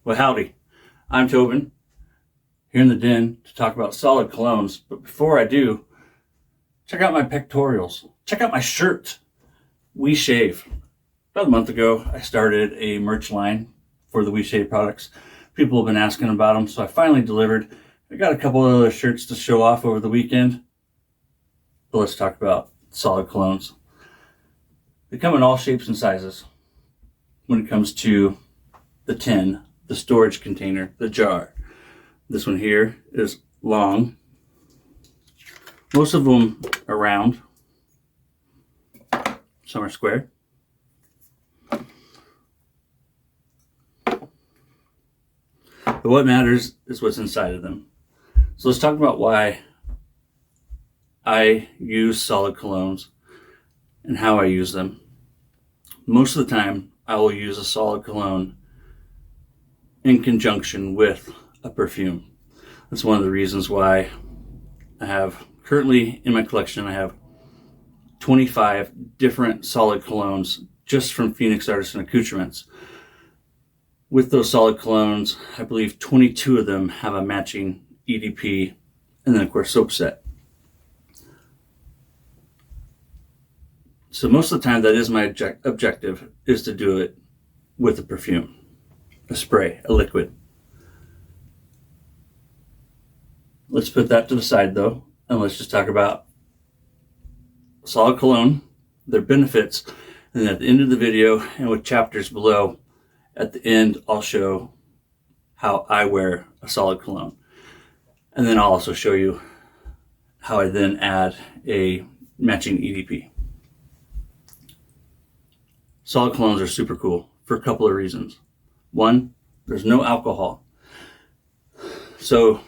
Well, howdy. I'm Tobin, here in the den to talk about solid colognes. But before I do, check out my pectorials. Check out my shirt. We Shave. About a month ago, I started a merch line for the We Shave products. People have been asking about them, so I finally delivered. I got a couple of other shirts to show off over the weekend. But let's talk about solid colognes. They come in all shapes and sizes when it comes to the tin, the storage container, the jar. This one here is long. Most of them are round. Some are square. But what matters is what's inside of them. So let's talk about why I use solid colognes and how I use them. Most of the time, I will use a solid cologne in conjunction with a perfume. That's one of the reasons why I have currently in my collection, I have 25 different solid colognes just from Phoenix Artisan Accoutrements. With those solid colognes, I believe 22 of them have a matching EDP and then of course soap set. So most of the time that is my objective, is to do it with a perfume, a spray, a liquid. Let's put that to the side though, and let's just talk about solid cologne, their benefits, and at the end of the video and with chapters below, at the end I'll show how I wear a solid cologne. And then I'll also show you how I then add a matching EDP. Solid colognes are super cool for a couple of reasons. One, there's no alcohol. So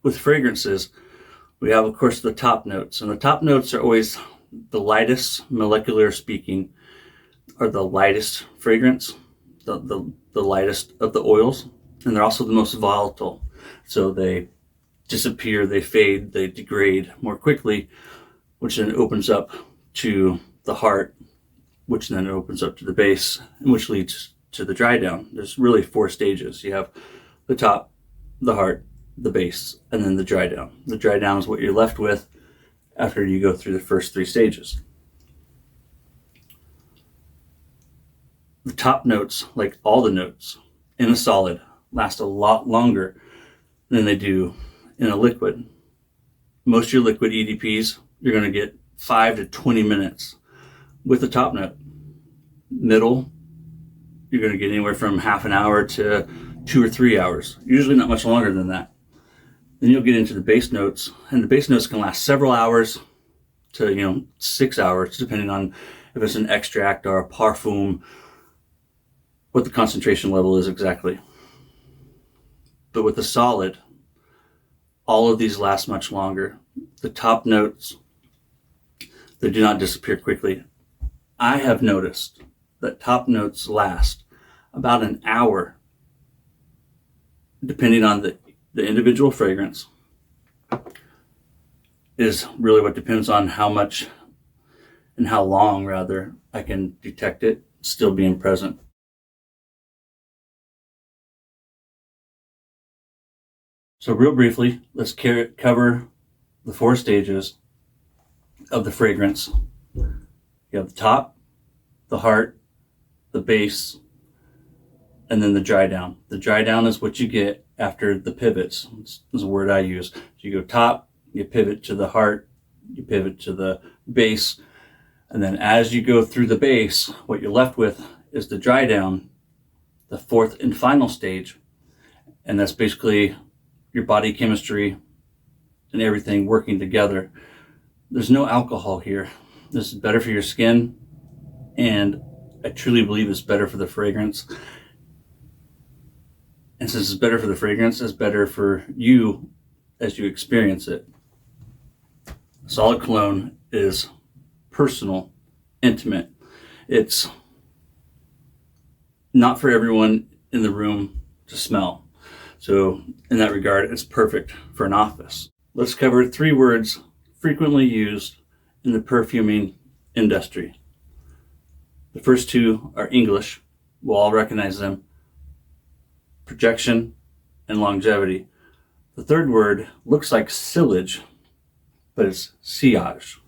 with fragrances, we have, of course, the top notes. And the top notes are always the lightest, molecular speaking, are the lightest fragrance, the lightest of the oils. And they're also the most volatile. So they disappear, they fade, they degrade more quickly, which then opens up to the heart, which then opens up to the base, and which leads to the dry down. There's really 4 stages. You have the top, the heart, the base, and then the dry down. The dry down is what you're left with after you go through the first 3 stages. The top notes, like all the notes in a solid, last a lot longer than they do in a liquid. Most of your liquid EDPs, you're going to get 5 to 20 minutes with the top note. Middle, you're going to get anywhere from half an hour to 2 or 3 hours, usually not much longer than that. Then you'll get into the base notes, and the base notes can last several hours to 6 hours, depending on if it's an extract or a parfum, what the concentration level is exactly. But with the solid, all of these last much longer. The top notes, they do not disappear quickly. I have noticed that top notes last about an hour, depending on the individual fragrance. Is really what depends on how much and how long, rather, I can detect it still being present. So real briefly, let's cover the 4 stages of the fragrance. You have the top, the heart, the base, and then the dry down. The dry down is what you get after the pivots. This is a word I use. So you go top, you pivot to the heart, you pivot to the base, and then as you go through the base, what you're left with is the dry down, the 4th and final stage. And that's basically your body chemistry and everything working together. There's no alcohol here. This is better for your skin, and I truly believe it's better for the fragrance. And since it's better for the fragrance, it's better for you as you experience it. Solid cologne is personal, intimate. It's not for everyone in the room to smell. So in that regard, it's perfect for an office. Let's cover 3 words frequently used in the perfuming industry. The first 2 are English. We'll all recognize them. projection, and longevity. The third word looks like sillage, but it's sillage.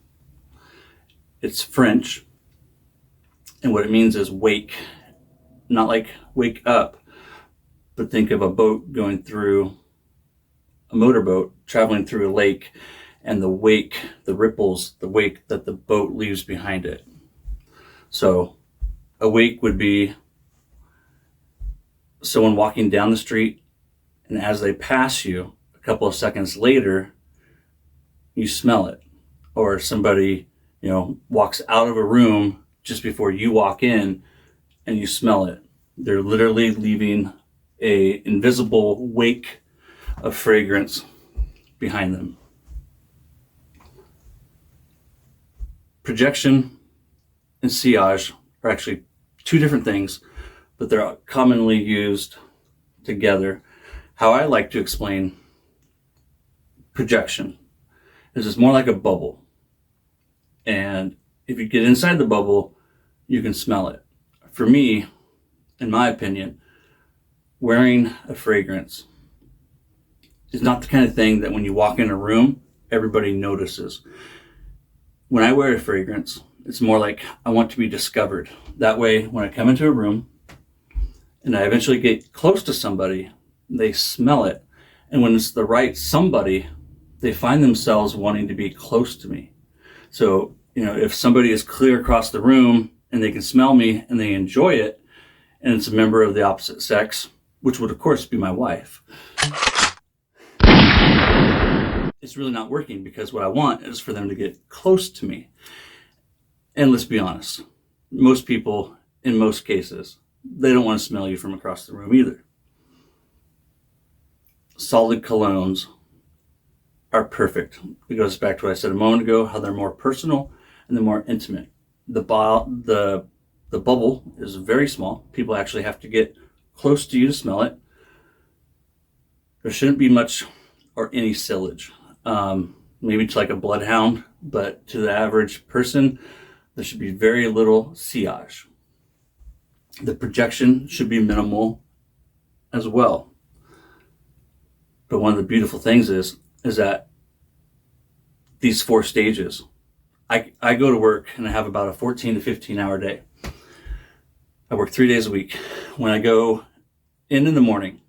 It's French, and what it means is wake. Not like wake up, but think of a boat going through, a motorboat traveling through a lake, and the wake, the ripples, the wake that the boat leaves behind it. So a wake would be someone walking down the street, and as they pass you, a couple of seconds later, you smell it. Or somebody, walks out of a room just before you walk in, and you smell it. They're literally leaving a invisible wake of fragrance behind them. Projection and sillage are actually two different things, but they're commonly used together. How I like to explain projection is it's more like a bubble. And if you get inside the bubble, you can smell it. For me, in my opinion, wearing a fragrance is not the kind of thing that when you walk in a room, everybody notices. When I wear a fragrance, it's more like I want to be discovered. That way, when I come into a room and I eventually get close to somebody, they smell it. And when it's the right somebody, they find themselves wanting to be close to me. So, if somebody is clear across the room and they can smell me and they enjoy it, and it's a member of the opposite sex, which would of course be my wife, it's really not working, because what I want is for them to get close to me. And let's be honest, most people, in most cases, they don't want to smell you from across the room either. Solid colognes are perfect. It goes back to what I said a moment ago, how they're more personal and they're more intimate. The bubble is very small. People actually have to get close to you to smell it. There shouldn't be much or any sillage. Maybe it's like a bloodhound, but to the average person, there should be very little sillage. The projection should be minimal as well. But one of the beautiful things is that these 4 stages, I go to work and I have about a 14 to 15 hour day. I work 3 days a week. When I go in the morning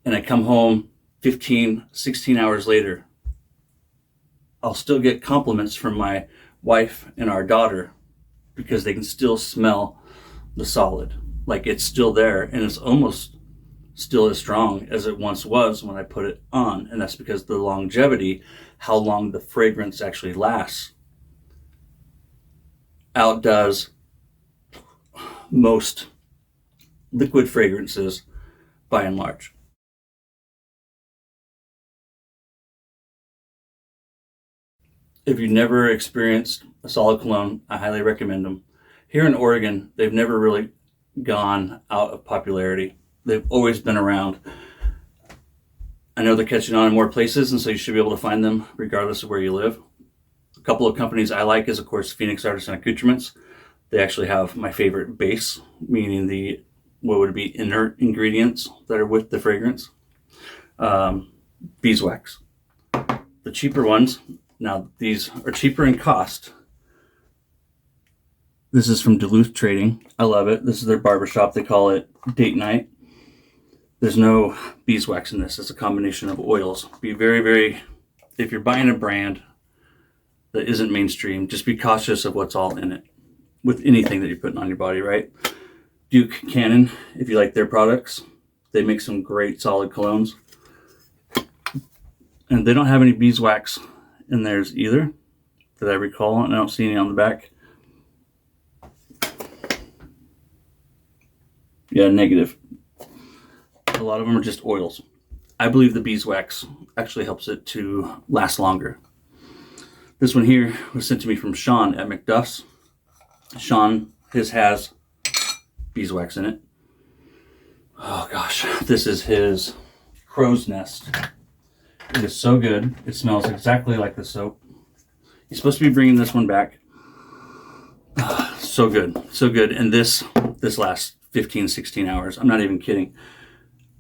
and I come home 15, 16 hours later, I'll still get compliments from my wife and our daughter because they can still smell the solid. Like it's still there, and it's almost still as strong as it once was when I put it on. And that's because the longevity, how long the fragrance actually lasts, outdoes most liquid fragrances by and large. If you've never experienced a solid cologne, I highly recommend them. Here in Oregon, they've never really gone out of popularity. They've always been around. I know they're catching on in more places, and so you should be able to find them regardless of where you live. A couple of companies I like is, of course, Phoenix Artisan Accoutrements. They actually have my favorite base, meaning what would be inert ingredients that are with the fragrance. Beeswax. The cheaper ones, now these are cheaper in cost. This is from Duluth Trading. I love it. This is their barbershop. They call it Date Night. There's no beeswax in this. It's a combination of oils. Be very, very, if you're buying a brand that isn't mainstream, just be cautious of what's all in it with anything that you're putting on your body, right? Duke Cannon, if you like their products, they make some great solid colognes. And they don't have any beeswax in theirs either, that I recall, and I don't see any on the back. Yeah, negative. A lot of them are just oils. I believe the beeswax actually helps it to last longer. This one here was sent to me from Sean at McDuff's. Sean, his has beeswax in it. Oh gosh, this is his crow's nest. It is so good. It smells exactly like the soap. He's supposed to be bringing this one back. So good, so good. And this lasts 15, 16 hours. I'm not even kidding.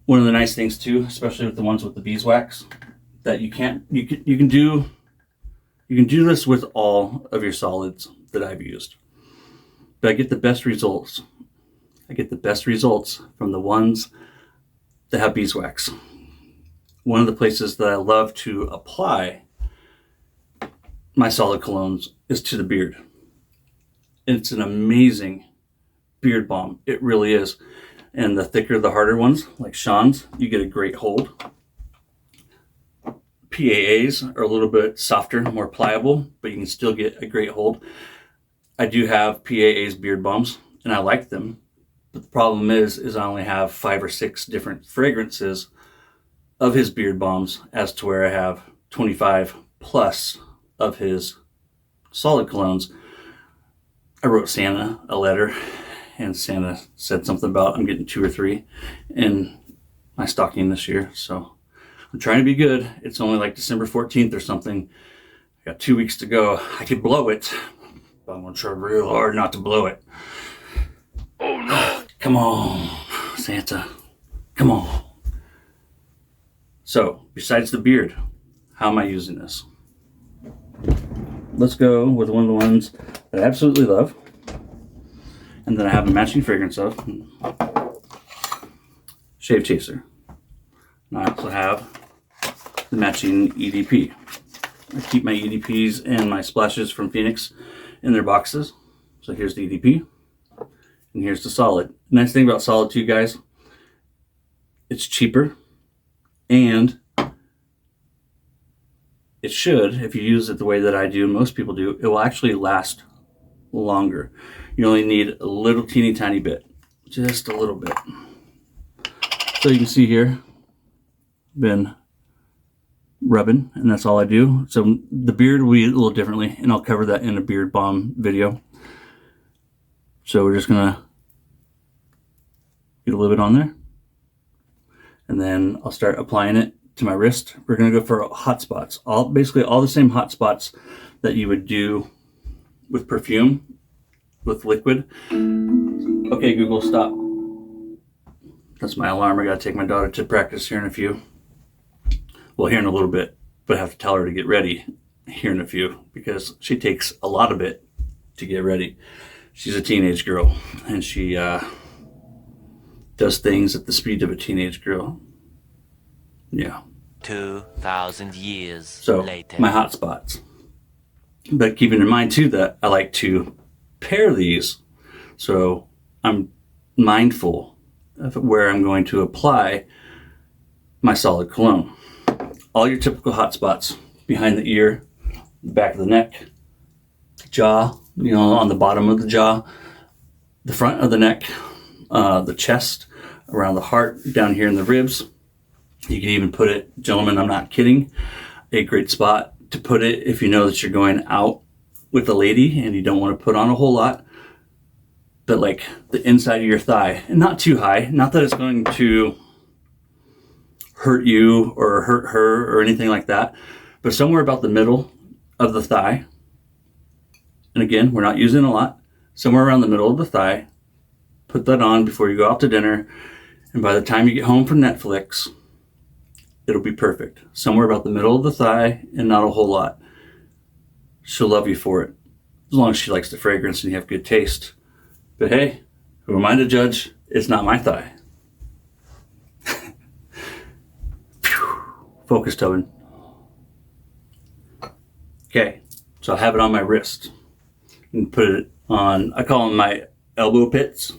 One of the nice things too, especially with the ones with the beeswax, that you can do this with all of your solids that I've used. But I get the best results. From the ones that have beeswax. One of the places that I love to apply my solid colognes is to the beard. And it's an amazing beard balm. It really is. And the thicker, the harder ones, like Sean's, you get a great hold. PAAs are a little bit softer, more pliable, but you can still get a great hold. I do have PAA's beard balms, and I like them. But the problem is I only have 5 or 6 different fragrances of his beard balms, as to where I have 25 plus of his solid colognes. I wrote Santa a letter, and Santa said something about I'm getting 2 or 3 in my stocking this year. So I'm trying to be good. It's only like December 14th or something. I got 2 weeks to go. I could blow it, but I'm going to try real hard not to blow it. Oh no. Come on, Santa. Come on. So, besides the beard, how am I using this? Let's go with one of the ones that I absolutely love, and then I have a matching fragrance of, Shave Chaser. And I also have the matching EDP. I keep my EDPs and my splashes from Phoenix in their boxes. So here's the EDP, and here's the solid. Nice thing about solid too, guys, it's cheaper, and it should, if you use it the way that I do, most people do, it will actually last longer. You only need a little teeny tiny bit, just a little bit. So you can see here, been rubbing, and that's all I do. So the beard will be a little differently, and I'll cover that in a beard balm video. So we're just gonna get a little bit on there, and then I'll start applying it to my wrist. We're gonna go for hot spots, basically all the same hot spots that you would do with perfume, with liquid. Okay, Google, stop. That's my alarm. I gotta take my daughter to practice here in a few. Well, here in a little bit, but I have to tell her to get ready here in a few, because she takes a lot of it to get ready. She's a teenage girl, and she does things at the speed of a teenage girl. Yeah. 2,000 years so, later. My hot spots. But keeping in mind too that I like to pair these, so I'm mindful of where I'm going to apply my solid cologne. All your typical hot spots: behind the ear, the back of the neck, jaw, on the bottom of the jaw, the front of the neck, the chest, around the heart, down here in the ribs. You can even put it, gentlemen, I'm not kidding, a great spot to put it if you know that you're going out with a lady and you don't want to put on a whole lot, but like the inside of your thigh, and not too high, not that it's going to hurt you or hurt her or anything like that, but somewhere about the middle of the thigh. And again, we're not using a lot. Somewhere around the middle of the thigh. Put that on before you go out to dinner, and by the time you get home from Netflix, it'll be perfect. Somewhere about the middle of the thigh, and not a whole lot. She'll love you for it, as long as she likes the fragrance and you have good taste. But hey, who am I to judge? It's not my thigh. Focus, Tobin. Okay, so I have it on my wrist. And put it on, I call them my elbow pits.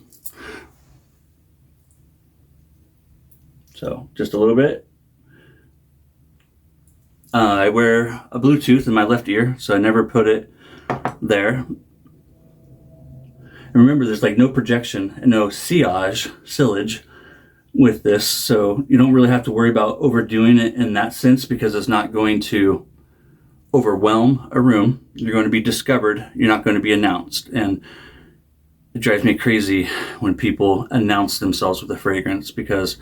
So just a little bit. I wear a Bluetooth in my left ear, so I never put it there. And remember, there's like no projection and no sillage with this, so you don't really have to worry about overdoing it in that sense, because it's not going to overwhelm a room. You're going to be discovered. You're not going to be announced. And it drives me crazy when people announce themselves with a fragrance, because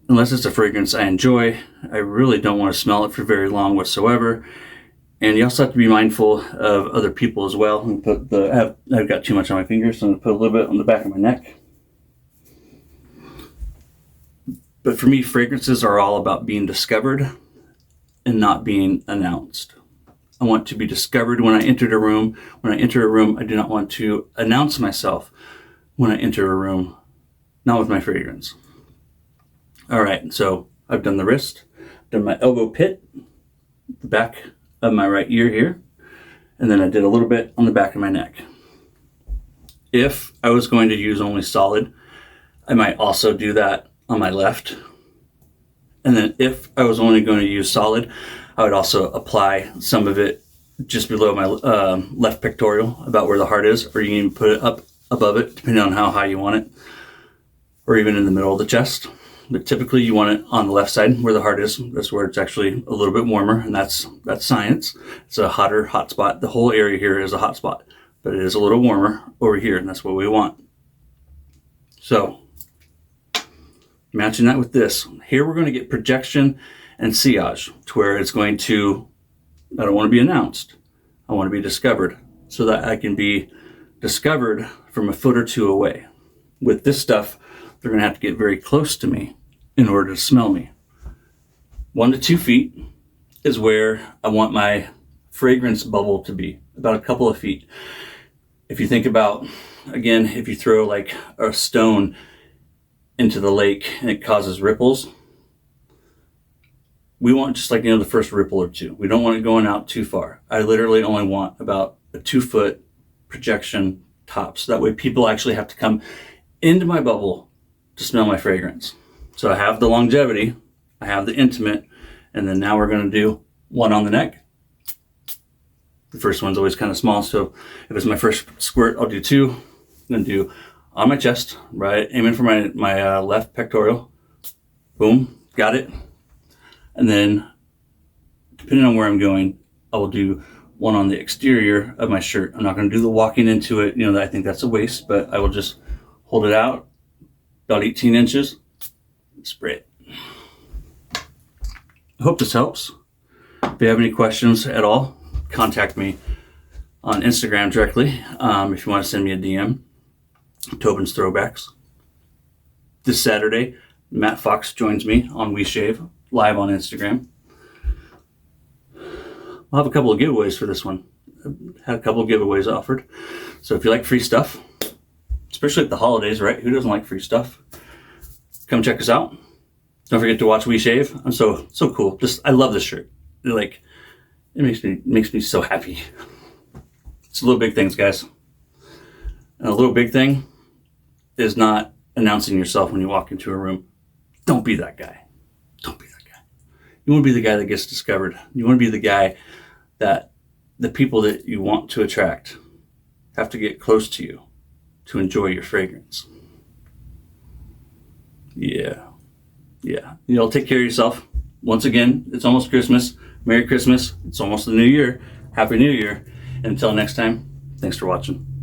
unless it's a fragrance I enjoy, I really don't want to smell it for very long whatsoever. And you also have to be mindful of other people as well. I've got too much on my fingers, so I'm going to put a little bit on the back of my neck. But for me, fragrances are all about being discovered and not being announced. I want to be discovered when I enter a room. When I enter a room, I do not want to announce myself when I enter a room, not with my fragrance. All right, so I've done the wrist, done my elbow pit, the back of my right ear here, and then I did a little bit on the back of my neck. If I was going to use only solid, I might also do that on my left. And then if I was only going to use solid, I would also apply some of it just below my left pectoral, about where the heart is, or you can even put it up above it, depending on how high you want it, or even in the middle of the chest. But typically you want it on the left side where the heart is. That's where it's actually a little bit warmer, and that's science. It's a hotter hot spot. The whole area here is a hot spot, but it is a little warmer over here, and that's what we want. So matching that with this. Here we're going to get projection and sillage, to where it's going to, I don't want to be announced. I want to be discovered, so that I can be discovered from a foot or two away. With this stuff, they're going to have to get very close to me in order to smell me. 1 to 2 feet is where I want my fragrance bubble to be, about a couple of feet. If you think about, again, if you throw like a stone into the lake and it causes ripples, we want just like, the first ripple or two. We don't want it going out too far. I literally only want about a 2 foot projection tops. That way people actually have to come into my bubble to smell my fragrance. So I have the longevity, I have the intimate, and then now we're going to do one on the neck. The first one's always kind of small, so if it's my first squirt, I'll do 2. I'm going to do on my chest, right, aiming for my left pectoral. Boom, got it. And then, depending on where I'm going, I will do one on the exterior of my shirt. I'm not going to do the walking into it. I think that's a waste, but I will just hold it out about 18 inches and spray it. I hope this helps. If you have any questions at all, contact me on Instagram directly. If you want to send me a DM, Tobin's Throwbacks. This Saturday, Matt Fox joins me on We Shave live on Instagram. I'll have a couple of giveaways for this one. I've had a couple of giveaways offered. So if you like free stuff, especially at the holidays, right? Who doesn't like free stuff? Come check us out. Don't forget to watch We Shave. I'm so cool. I love this shirt. It makes me so happy. It's little big things, guys. And a little big thing is not announcing yourself when you walk into a room. Don't be that guy. Don't be that guy. You want to be the guy that gets discovered. You want to be the guy that the people that you want to attract have to get close to you to enjoy your fragrance. Yeah. Take care of yourself. Once again, it's almost Christmas. Merry Christmas. It's almost the new year. Happy New Year. And until next time, thanks for watching.